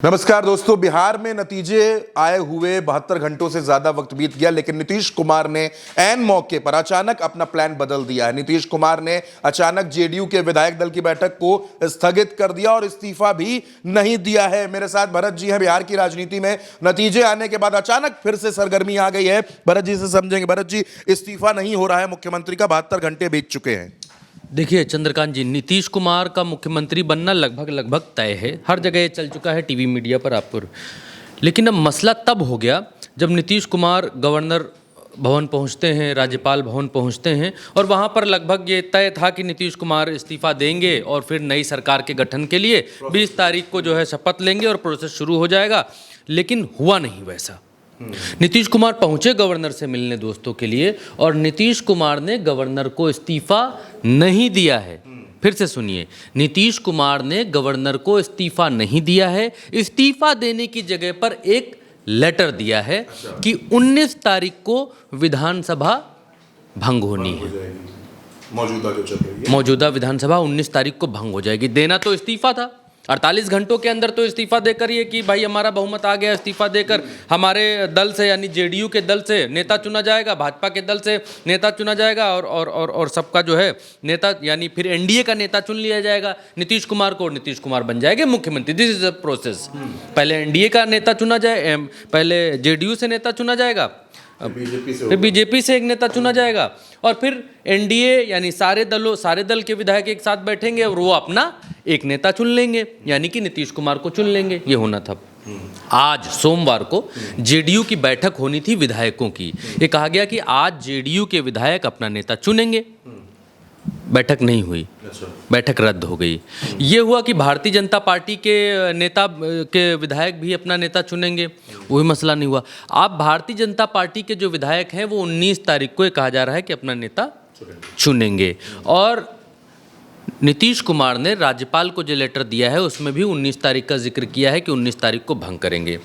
नमस्कार दोस्तों, बिहार में नतीजे आए हुए 72 घंटों से ज्यादा वक्त बीत गया, लेकिन नीतीश कुमार ने ऐन मौके पर अचानक अपना प्लान बदल दिया है। नीतीश कुमार ने अचानक जेडीयू के विधायक दल की बैठक को स्थगित कर दिया और इस्तीफा भी नहीं दिया है। मेरे साथ भरत जी हैं। बिहार की राजनीति में नतीजे आने के बाद अचानक फिर से सरगर्मी आ गई है। भरत जी से समझेंगे। भरत जी, इस्तीफा नहीं हो रहा है मुख्यमंत्री का, 72 घंटे बीत चुके हैं। देखिए चंद्रकांत जी, नीतीश कुमार का मुख्यमंत्री बनना लगभग तय है। हर जगह ये चल चुका है, टीवी मीडिया पर आपको। लेकिन अब मसला तब हो गया जब नीतीश कुमार गवर्नर भवन पहुंचते हैं, राज्यपाल भवन पहुंचते हैं, और वहां पर लगभग ये तय था कि नीतीश कुमार इस्तीफा देंगे और फिर नई सरकार के गठन के लिए 20 तारीख को जो है शपथ लेंगे और प्रोसेस शुरू हो जाएगा। लेकिन हुआ नहीं वैसा। नीतीश कुमार पहुंचे गवर्नर से मिलने दोस्तों के लिए, और नीतीश कुमार ने गवर्नर को इस्तीफा नहीं दिया है। फिर से सुनिए, नीतीश कुमार ने गवर्नर को इस्तीफा नहीं दिया है। इस्तीफा देने की जगह पर एक लेटर दिया है कि 19 तारीख को विधानसभा भंग होनी है। मौजूदा विधानसभा 19 तारीख को भंग हो जाएगी। देना तो इस्तीफा था, 48 घंटों के अंदर तो इस्तीफा देकर ये कि भाई हमारा बहुमत आ गया, इस्तीफा देकर हमारे दल से यानी जेडीयू के दल से नेता चुना जाएगा, भाजपा के दल से नेता चुना जाएगा, और सबका जो है नेता यानी फिर एनडीए का नेता चुन लिया जाएगा नीतीश कुमार को, और नीतीश कुमार बन जाएंगे मुख्यमंत्री। This is a process. पहले एनडीए का नेता चुना जाए, पहले जेडीयू से नेता चुना जाएगा, फिर बीजेपी से एक नेता चुना जाएगा, और फिर एनडीए यानी सारे दल के विधायक एक साथ बैठेंगे और वो अपना एक नेता चुन लेंगे, यानी कि नीतीश कुमार को चुन लेंगे। ये होना था। आज सोमवार को जेडीयू की बैठक होनी थी विधायकों की। ये कहा गया कि आज जेडीयू के विधायक अपना नेता चुनेंगे। बैठक नहीं हुई, बैठक रद्द हो गई। ये हुआ कि भारतीय जनता पार्टी के नेता के विधायक भी अपना नेता चुनेंगे, वही मसला नहीं हुआ। अब भारतीय जनता पार्टी के जो विधायक हैं वो 19 तारीख को कहा जा रहा है कि अपना नेता चुनेंगे, और नीतीश कुमार ने राज्यपाल को जो लेटर दिया है उसमें भी 19 तारीख का जिक्र किया है कि 19 तारीख को भंग करेंगे।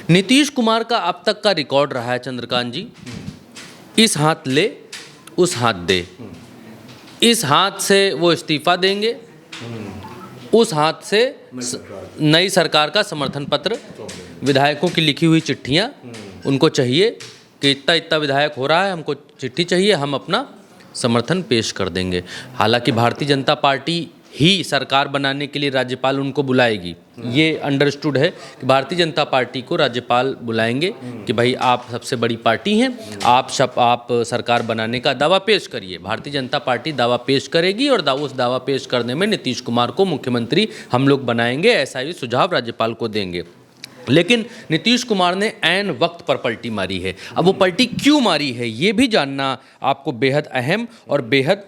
नीतीश कुमार का अब तक का रिकॉर्ड रहा है चंद्रकांत जी, इस हाथ ले उस हाथ दे। इस हाथ से वो इस्तीफा देंगे, उस हाथ से नई सरकार का समर्थन पत्र, विधायकों की लिखी हुई चिट्ठियां उनको चाहिए कि इतना इतना विधायक हो रहा है, हमको चिट्ठी चाहिए, हम अपना समर्थन पेश कर देंगे। हालांकि भारतीय जनता पार्टी ही सरकार बनाने के लिए राज्यपाल उनको बुलाएगी। ये अंडरस्टूड है कि भारतीय जनता पार्टी को राज्यपाल बुलाएंगे कि भाई आप सबसे बड़ी पार्टी हैं, आप सरकार बनाने का दावा पेश करिए। भारतीय जनता पार्टी दावा पेश करेगी और उस दावा पेश करने में नीतीश कुमार को मुख्यमंत्री हम लोग बनाएंगे, ऐसा ही सुझाव राज्यपाल को देंगे। लेकिन नीतीश कुमार ने ऐन वक्त पर पलटी मारी है। अब वो पलटी क्यों मारी है ये भी जानना आपको बेहद अहम और बेहद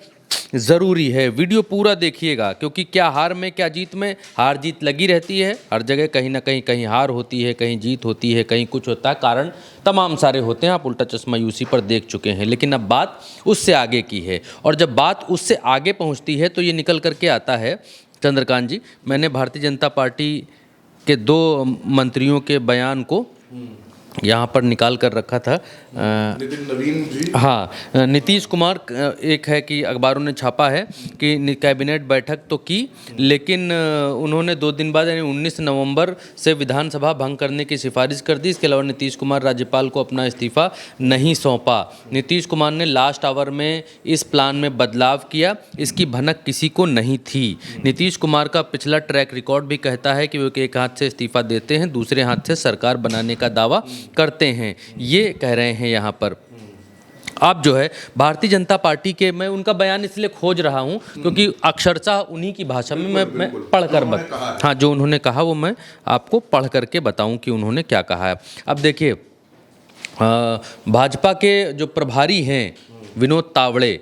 ज़रूरी है। वीडियो पूरा देखिएगा, क्योंकि क्या हार में क्या जीत में, हार जीत लगी रहती है हर जगह। कहीं ना कहीं, कहीं हार होती है, कहीं जीत होती है, कहीं कुछ होता है। कारण तमाम सारे होते हैं, आप उल्टा चश्मा यूसी पर देख चुके हैं। लेकिन अब बात उससे आगे की है, और जब बात उससे आगे पहुंचती है तो ये निकल करके आता है चंद्रकांत जी। मैंने भारतीय जनता पार्टी के 2 मंत्रियों के बयान को यहाँ पर निकाल कर रखा था। नितिन नवीन जी, हाँ, नीतीश कुमार, एक है कि अखबारों ने छापा है कि कैबिनेट बैठक तो की, लेकिन उन्होंने 2 दिन बाद यानी 19 नवंबर से विधानसभा भंग करने की सिफारिश कर दी। इसके अलावा नीतीश कुमार राज्यपाल को अपना इस्तीफा नहीं सौंपा। नीतीश कुमार ने लास्ट आवर में इस प्लान में बदलाव किया, इसकी भनक किसी को नहीं थी। नीतीश कुमार का पिछला ट्रैक रिकॉर्ड भी कहता है कि वो एक हाथ से इस्तीफा देते हैं, दूसरे हाथ से सरकार बनाने का दावा करते हैं। ये कह रहे हैं यहाँ पर। आप जो है भारतीय जनता पार्टी के, मैं उनका बयान इसलिए खोज रहा हूँ क्योंकि अक्षरशः उन्हीं की भाषा में मैं पढ़कर हाँ, जो उन्होंने कहा वो मैं आपको पढ़ करके बताऊँ कि उन्होंने क्या कहा है। अब देखिए, भाजपा के जो प्रभारी हैं विनोद तावड़े,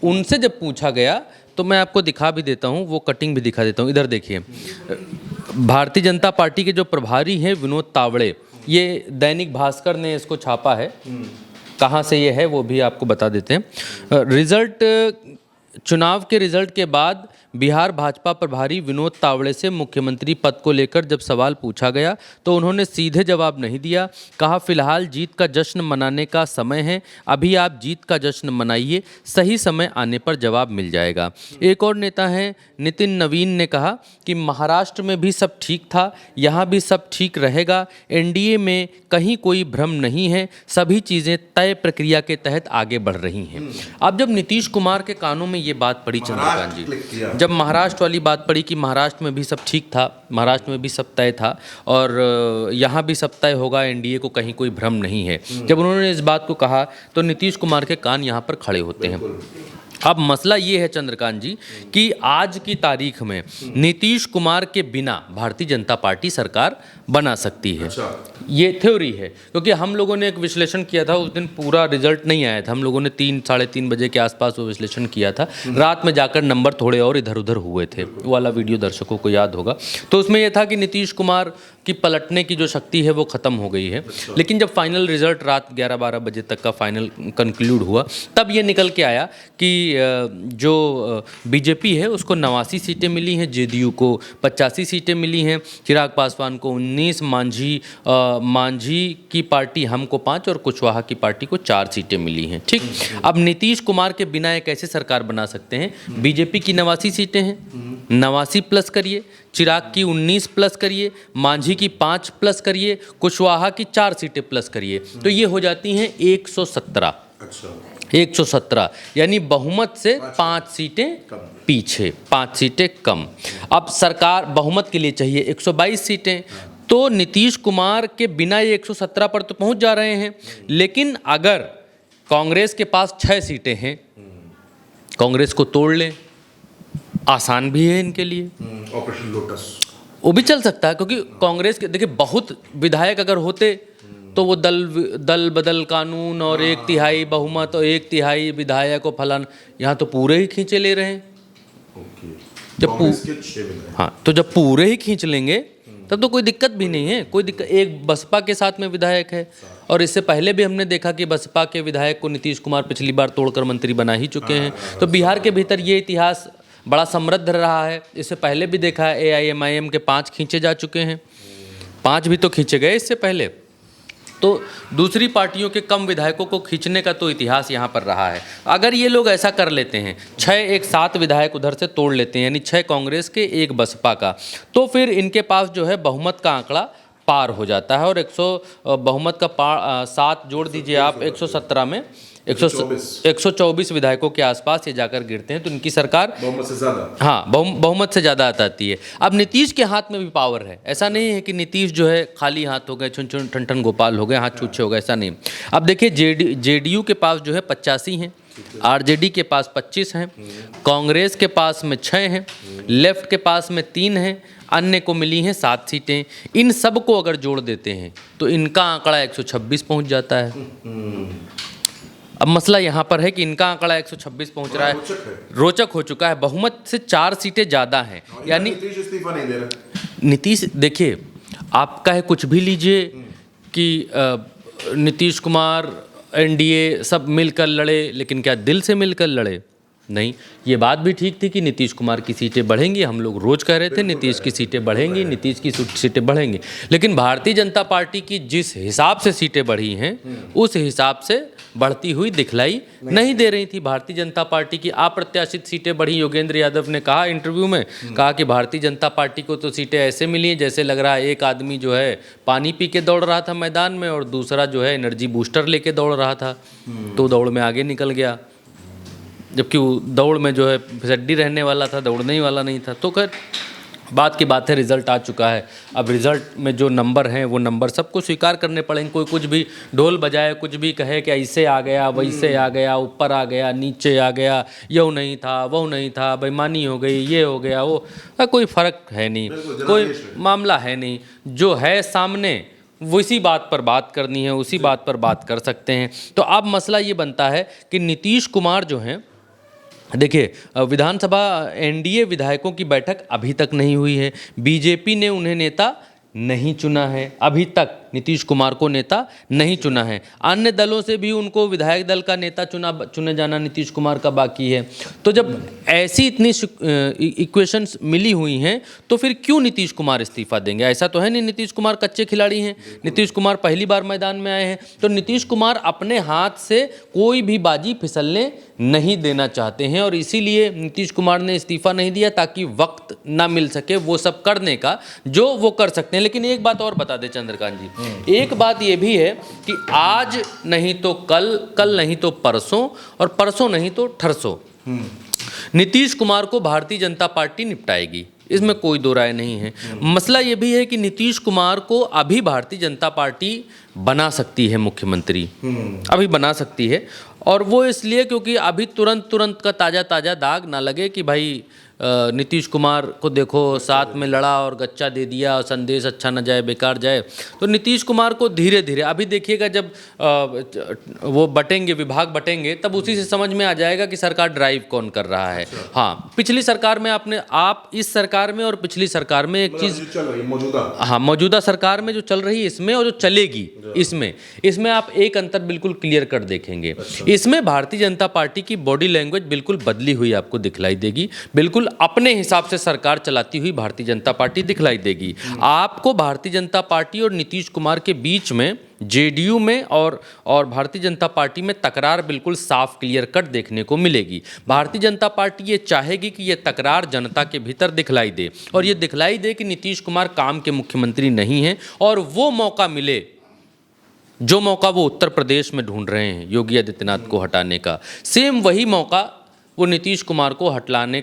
उनसे जब पूछा गया तो मैं आपको दिखा भी देता हूँ, वो कटिंग भी दिखा देता हूँ। इधर देखिए, भारतीय जनता पार्टी के जो प्रभारी हैं विनोद तावड़े, ये दैनिक भास्कर ने इसको छापा है। कहाँ से ये है वो भी आपको बता देते हैं। चुनाव के रिजल्ट के बाद बिहार भाजपा प्रभारी विनोद तावड़े से मुख्यमंत्री पद को लेकर जब सवाल पूछा गया तो उन्होंने सीधे जवाब नहीं दिया। कहा फिलहाल जीत का जश्न मनाने का समय है, अभी आप जीत का जश्न मनाइए, सही समय आने पर जवाब मिल जाएगा। एक और नेता हैं नितिन नवीन ने कहा कि महाराष्ट्र में भी सब ठीक था, यहाँ भी सब ठीक रहेगा, एनडीए में कहीं कोई भ्रम नहीं है, सभी चीज़ें तय प्रक्रिया के तहत आगे बढ़ रही हैं। अब जब नीतीश कुमार के कानों में ये बात पड़ी चंद्रकांत जी, जब महाराष्ट्र वाली बात पड़ी कि महाराष्ट्र में भी सब ठीक था, महाराष्ट्र में भी सब तय था और यहाँ भी सब तय होगा, एनडीए को कहीं कोई भ्रम नहीं है, जब उन्होंने इस बात को कहा तो नीतीश कुमार के कान यहाँ पर खड़े होते हैं। अब मसला ये है चंद्रकांत जी कि आज की तारीख में नीतीश कुमार के बिना भारतीय जनता पार्टी सरकार बना सकती है। ये थ्योरी है, क्योंकि हम लोगों ने एक विश्लेषण किया था, उस दिन पूरा रिजल्ट नहीं आया था, हम लोगों ने 3-3:30 बजे के आसपास वो विश्लेषण किया था, रात में जाकर नंबर थोड़े और इधर उधर हुए थे, वो वाला वीडियो दर्शकों को याद होगा। तो उसमें यह था कि नीतीश कुमार की पलटने की जो शक्ति है वो ख़त्म हो गई है। लेकिन जब फाइनल रिजल्ट रात 11-12 बजे तक का फाइनल कंक्लूड हुआ, तब ये निकल के आया कि जो बीजेपी है उसको 89 सीटें मिली हैं, जेडीयू को 85 सीटें मिली हैं, चिराग पासवान को 19, मांझी की पार्टी हमको 5 और कुशवाहा की पार्टी को 4 सीटें मिली हैं। ठीक, अब नीतीश कुमार के बिना एक ऐसे सरकार बना सकते हैं, बीजेपी की 89 सीटें हैं, 89 प्लस करिए, चिराग की 19 प्लस करिए, मांझी की 5 प्लस करिए, कुशवाहा की 4 सीटें प्लस करिए, तो ये हो जाती हैं 117। 117 यानी बहुमत से 5 सीटें पीछे, 5 सीटें कम। अब सरकार बहुमत के लिए चाहिए 122 सीटें, तो नीतीश कुमार के बिना ये 117 पर तो पहुंच जा रहे हैं। लेकिन अगर कांग्रेस के पास 6 सीटें हैं, कांग्रेस को तोड़ लें, आसान भी है इनके लिए, ऑपरेशन लोटस वो भी चल सकता है, क्योंकि कांग्रेस के देखिए बहुत विधायक अगर होते तो वो दल बदल कानून और 1/3 बहुमत और 1/3 विधायक और फलान, यहाँ तो पूरे ही खींचे ले रहे हैं। तो जब पूरे ही खींच लेंगे तब तो कोई दिक्कत भी नहीं है, कोई दिक्कत। एक बसपा के साथ में विधायक है, और इससे पहले भी हमने देखा कि बसपा के विधायक को नीतीश कुमार पिछली बार तोड़कर मंत्री बना ही चुके हैं। तो बिहार के भीतर ये इतिहास बड़ा समृद्ध रहा है। इससे पहले भी देखा है, AIMIM के 5 खींचे जा चुके हैं, 5 भी तो खींचे गए इससे पहले। तो दूसरी पार्टियों के कम विधायकों को खींचने का तो इतिहास यहाँ पर रहा है। अगर ये लोग ऐसा कर लेते हैं, 7 विधायक उधर से तोड़ लेते हैं, यानी 6 कांग्रेस के 1 बसपा का, तो फिर इनके पास जो है बहुमत का आंकड़ा पार हो जाता है। और 100 बहुमत का 7 जोड़ दीजिए आप, 117 में 124 विधायकों के आसपास ये जाकर गिरते हैं, तो इनकी सरकार बहुमत से ज़्यादा, हाँ बहुमत से ज़्यादा आती है। अब नीतीश के हाथ में भी पावर है, ऐसा नहीं है कि नीतीश जो है खाली हाथ हो गए, छुन छुन ठन ठन गोपाल हो गए, हाथ छूछे हो गए, ऐसा नहीं। अब देखिए जेडीयू के पास जो है 85 हैं, आरजेडी के पास 25 हैं, कांग्रेस के पास में 6 हैं, लेफ्ट के पास में 3 हैं, अन्य को मिली हैं 7 सीटें। इन सब को अगर जोड़ देते हैं तो इनका आंकड़ा 126 पहुँच जाता है। अब मसला यहाँ पर है कि इनका आंकड़ा 126 पहुंच रहा है, रोचक हो चुका है, बहुमत से 4 सीटें ज़्यादा हैं। यानी नीतीश इस्तीफा नहीं दे रहा। नीतीश देखिए, आप कहे कुछ भी लीजिए कि नीतीश कुमार एनडीए सब मिलकर लड़े, लेकिन क्या दिल से मिलकर लड़े? नहीं। ये बात भी ठीक थी कि नीतीश कुमार की सीटें बढ़ेंगी, हम लोग रोज कह रहे थे नीतीश की सीटें बढ़ेंगी, नीतीश की सीटें बढ़ेंगी, लेकिन भारतीय जनता पार्टी की जिस हिसाब से सीटें बढ़ी हैं उस हिसाब से बढ़ती हुई दिखलाई नहीं दे रही थी। भारतीय जनता पार्टी की अप्रत्याशित सीटें बढ़ी। योगेंद्र यादव ने कहा इंटरव्यू में, कहा कि भारतीय जनता पार्टी को तो सीटें ऐसे मिली हैं जैसे लग रहा है एक आदमी जो है पानी पी के दौड़ रहा था मैदान में और दूसरा जो है एनर्जी बूस्टर लेके दौड़ रहा था, तो दौड़ में आगे निकल गया, जबकि वो दौड़ में जो है फिसड्डी रहने वाला था, दौड़ने ही वाला नहीं था। तो खैर बात की बात है, रिजल्ट आ चुका है। अब रिजल्ट में जो नंबर हैं वो नंबर सबको स्वीकार करने पड़ेंगे। कोई कुछ भी ढोल बजाए, कुछ भी कहे कि ऐसे आ गया, वैसे आ गया, ऊपर आ गया, नीचे आ गया, यो नहीं था, वो नहीं था, बेईमानी हो गई, ये हो गया, वो, कोई फ़र्क है नहीं, कोई मामला है नहीं। जो है सामने उसी बात पर बात करनी है, उसी बात पर बात कर सकते हैं। तो अब मसला ये बनता है कि नीतीश कुमार जो हैं, देखिए विधानसभा एनडीए विधायकों की बैठक अभी तक नहीं हुई है, बीजेपी ने उन्हें नेता नहीं चुना है, अभी तक नीतीश कुमार को नेता नहीं चुना है। अन्य दलों से भी उनको विधायक दल का नेता चुने जाना नीतीश कुमार का बाकी है। तो जब ऐसी इतनी इक्वेशंस मिली हुई हैं तो फिर क्यों नीतीश कुमार इस्तीफा देंगे? ऐसा तो है नहीं नीतीश कुमार कच्चे खिलाड़ी हैं, नीतीश कुमार पहली बार मैदान में आए हैं। तो नीतीश कुमार अपने हाथ से कोई भी बाजी फिसलने नहीं देना चाहते हैं और इसीलिए नीतीश कुमार ने इस्तीफा नहीं दिया ताकि वक्त ना मिल सके वो सब करने का जो वो कर सकते हैं। लेकिन एक बात और बता दें चंद्रकांत जी, एक बात ये भी है कि आज नहीं तो कल, कल नहीं तो परसों और परसों नहीं तो ठरसों नीतीश कुमार को भारतीय जनता पार्टी निपटाएगी, इसमें कोई दो राय नहीं है। मसला ये भी है कि नीतीश कुमार को अभी भारतीय जनता पार्टी बना सकती है मुख्यमंत्री, अभी बना सकती है। और वो इसलिए क्योंकि अभी तुरंत का ताज़ा दाग ना लगे कि भाई नीतीश कुमार को देखो साथ में लड़ा और गच्चा दे दिया और संदेश अच्छा न जाए, बेकार जाए। तो नीतीश कुमार को धीरे धीरे अभी देखिएगा, जब वो बटेंगे, विभाग बटेंगे, तब उसी से समझ में आ जाएगा कि सरकार ड्राइव कौन कर रहा है। हाँ, पिछली सरकार में आप इस सरकार में और पिछली सरकार में एक चीज़ चल रही मौजूदा, हाँ मौजूदा सरकार में जो चल रही है इसमें और जो चलेगी इसमें आप एक अंतर बिल्कुल क्लियर कर देखेंगे। इसमें भारतीय जनता पार्टी की बॉडी लैंग्वेज बिल्कुल बदली हुई आपको दिखलाई देगी, बिल्कुल अपने हिसाब से सरकार चलाती हुई भारतीय जनता पार्टी दिखलाई देगी। आपको भारतीय जनता पार्टी और नीतीश कुमार के बीच में, जेडीयू में और भारतीय जनता पार्टी में तकरार बिल्कुल साफ क्लियर कट देखने को मिलेगी। भारतीय जनता पार्टी ये चाहेगी कि ये तकरार जनता के भीतर दिखलाई दे और ये दिखलाई दे कि नीतीश कुमार काम के मुख्यमंत्री नहीं हैं और वो मौका मिले जो मौका वो उत्तर प्रदेश में ढूंढ रहे हैं योगी आदित्यनाथ को हटाने का, सेम वही मौका वो नीतीश कुमार को हटाने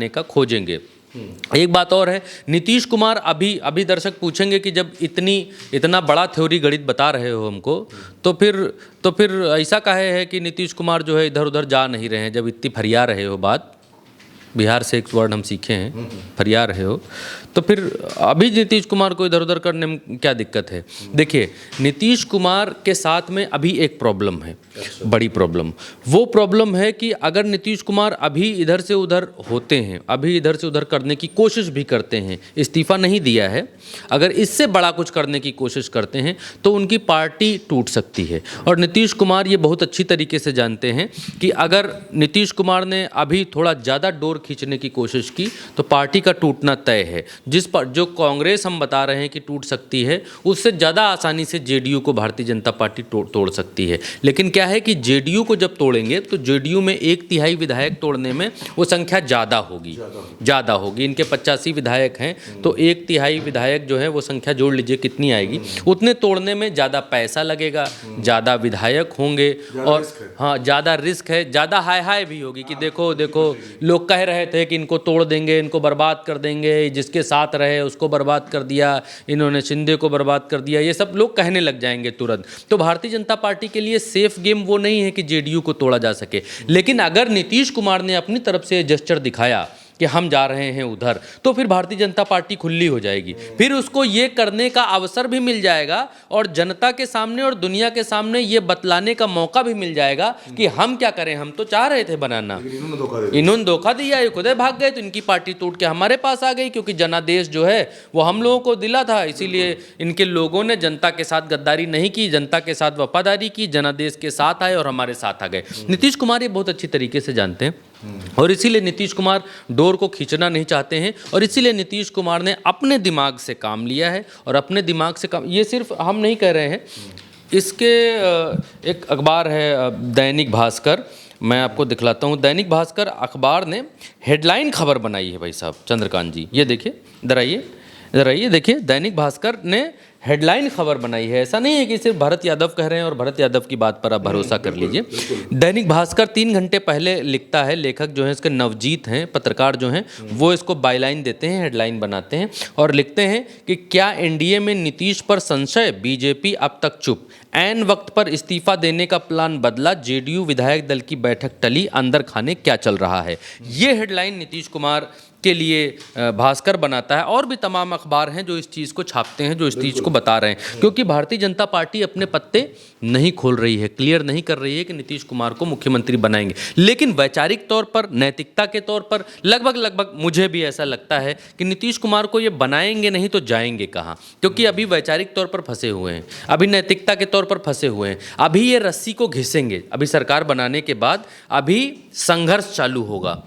का खोजेंगे। एक बात और है, नीतीश कुमार अभी दर्शक पूछेंगे कि जब इतना बड़ा थ्योरी गणित बता रहे हो हमको, तो फिर ऐसा काहे है कि नीतीश कुमार जो है इधर उधर जा नहीं रहे हैं? जब इतनी फरिया रहे हो बात, बिहार से एक वर्ड हम सीखे हैं, फरिया रहे हो, तो फिर अभी नीतीश कुमार को इधर उधर करने में क्या दिक्कत है? देखिए, नीतीश कुमार के साथ में अभी एक प्रॉब्लम है, बड़ी प्रॉब्लम। वो प्रॉब्लम है कि अगर नीतीश कुमार अभी इधर से उधर होते हैं, अभी इधर से उधर करने की कोशिश भी करते हैं, इस्तीफा नहीं दिया है, अगर इससे बड़ा कुछ करने की कोशिश करते हैं तो उनकी पार्टी टूट सकती है। और नीतीश कुमार ये बहुत अच्छी तरीके से जानते हैं कि अगर नीतीश कुमार ने अभी थोड़ा ज़्यादा डोर खींचने की कोशिश की तो पार्टी का टूटना तय है। जिस पर जो कांग्रेस हम बता रहे हैं कि टूट सकती है, उससे ज़्यादा आसानी से जेडीयू को भारतीय जनता पार्टी तोड़ सकती है। लेकिन क्या है कि जेडीयू को जब तोड़ेंगे तो जेडीयू में 1/3 विधायक तोड़ने में वो संख्या ज़्यादा होगी। इनके 85 विधायक हैं, तो 1/3 विधायक जो है वो संख्या जोड़ लीजिए कितनी आएगी। उतने तोड़ने में ज़्यादा पैसा लगेगा, ज़्यादा विधायक होंगे और हाँ ज़्यादा रिस्क है, ज़्यादा हाय भी होगी कि देखो लोग कह रहे थे कि इनको तोड़ देंगे, इनको बर्बाद कर देंगे, जिसके साथ रहे उसको बर्बाद कर दिया, इन्होंने शिंदे को बर्बाद कर दिया, ये सब लोग कहने लग जाएंगे तुरंत। तो भारतीय जनता पार्टी के लिए सेफ गेम वो नहीं है कि जेडीयू को तोड़ा जा सके। लेकिन अगर नीतीश कुमार ने अपनी तरफ से जेस्चर दिखाया कि हम जा रहे हैं उधर, तो फिर भारतीय जनता पार्टी खुली हो जाएगी, फिर उसको ये करने का अवसर भी मिल जाएगा और जनता के सामने और दुनिया के सामने ये बतलाने का मौका भी मिल जाएगा कि हम क्या करें, हम तो चाह रहे थे बनाना, इन्होंने धोखा दिया, ये खुद भाग गए, तो इनकी पार्टी टूट के हमारे पास आ गई, क्योंकि जनादेश जो है वो हम लोगों को दिला था, इसीलिए इनके लोगों ने जनता के साथ गद्दारी नहीं की, जनता के साथ वफादारी की, जनादेश के साथ आए और हमारे साथ आ गए। नीतीश कुमार ये बहुत अच्छी तरीके से जानते हैं और इसीलिए नीतीश कुमार डोर को खींचना नहीं चाहते हैं और इसीलिए नीतीश कुमार ने अपने दिमाग से काम लिया है और अपने दिमाग से काम, ये सिर्फ हम नहीं कह रहे हैं, इसके एक अखबार है दैनिक भास्कर, मैं आपको दिखलाता हूँ। दैनिक भास्कर अखबार ने हेडलाइन खबर बनाई है भाई साहब चंद्रकांत जी, ये देखिए, इधर आइए, देखिए दैनिक भास्कर ने हेडलाइन खबर बनाई है। ऐसा नहीं है कि सिर्फ भरत यादव कह रहे हैं और भरत यादव की बात पर आप भरोसा कर लीजिए। दैनिक भास्कर 3 घंटे पहले लिखता है, लेखक जो है इसके नवजीत हैं, पत्रकार जो हैं वो इसको बायलाइन देते हैं, हेडलाइन बनाते हैं और लिखते हैं कि क्या एनडीए में नीतीश पर संशय, बीजेपी अब तक चुप, ऐन वक्त पर इस्तीफा देने का प्लान बदला, जेडीयू विधायक दल की बैठक टली, अंदर खाने क्या चल रहा है। ये हेडलाइन नीतीश कुमार के लिए भास्कर बनाता है और भी तमाम अखबार हैं जो इस चीज़ को छापते हैं, जो इस चीज़ को बता रहे हैं, क्योंकि भारतीय जनता पार्टी अपने पत्ते नहीं खोल रही है, क्लियर नहीं कर रही है कि नीतीश कुमार को मुख्यमंत्री बनाएंगे। लेकिन वैचारिक तौर पर, नैतिकता के तौर पर लगभग मुझे भी ऐसा लगता है कि नीतीश कुमार को ये बनाएंगे नहीं तो जाएंगे कहाँ, क्योंकि अभी वैचारिक तौर पर फंसे हुए हैं, अभी नैतिकता के तौर पर फंसे हुए हैं। अभी ये रस्सी को घिसेंगे, अभी सरकार बनाने के बाद अभी संघर्ष चालू होगा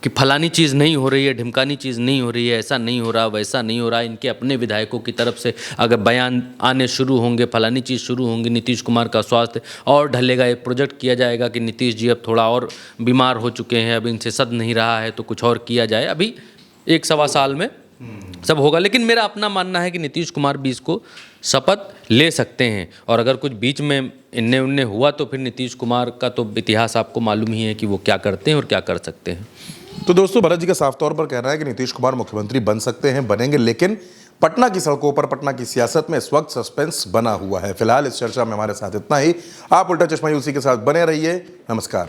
कि फलानी चीज़ नहीं हो रही है, ढिमकानी चीज़ नहीं हो रही है, ऐसा नहीं हो रहा, वैसा नहीं हो रहा। इनके अपने विधायकों की तरफ से अगर बयान आने शुरू होंगे, फलानी चीज़ शुरू होंगी, नीतीश कुमार का स्वास्थ्य और ढलेगा, एक प्रोजेक्ट किया जाएगा कि नीतीश जी अब थोड़ा और बीमार हो चुके हैं, अब इनसे सद नहीं रहा है तो कुछ और किया जाए। अभी 1-1.25 साल में सब होगा। लेकिन मेरा अपना मानना है कि नीतीश कुमार भी इसको शपथ ले सकते हैं, और अगर कुछ बीच में इन्ने उन्ने हुआ तो फिर नीतीश कुमार का तो इतिहास आपको मालूम ही है कि वो क्या करते हैं और क्या कर सकते हैं। तो दोस्तों, भरत जी का साफ तौर पर कहना है कि नीतीश कुमार मुख्यमंत्री बन सकते हैं, बनेंगे, लेकिन पटना की सड़कों पर, पटना की सियासत में इस वक्त सस्पेंस बना हुआ है। फिलहाल इस चर्चा में हमारे साथ इतना ही। आप उल्टा चश्मा यूसी के साथ बने रहिए। नमस्कार।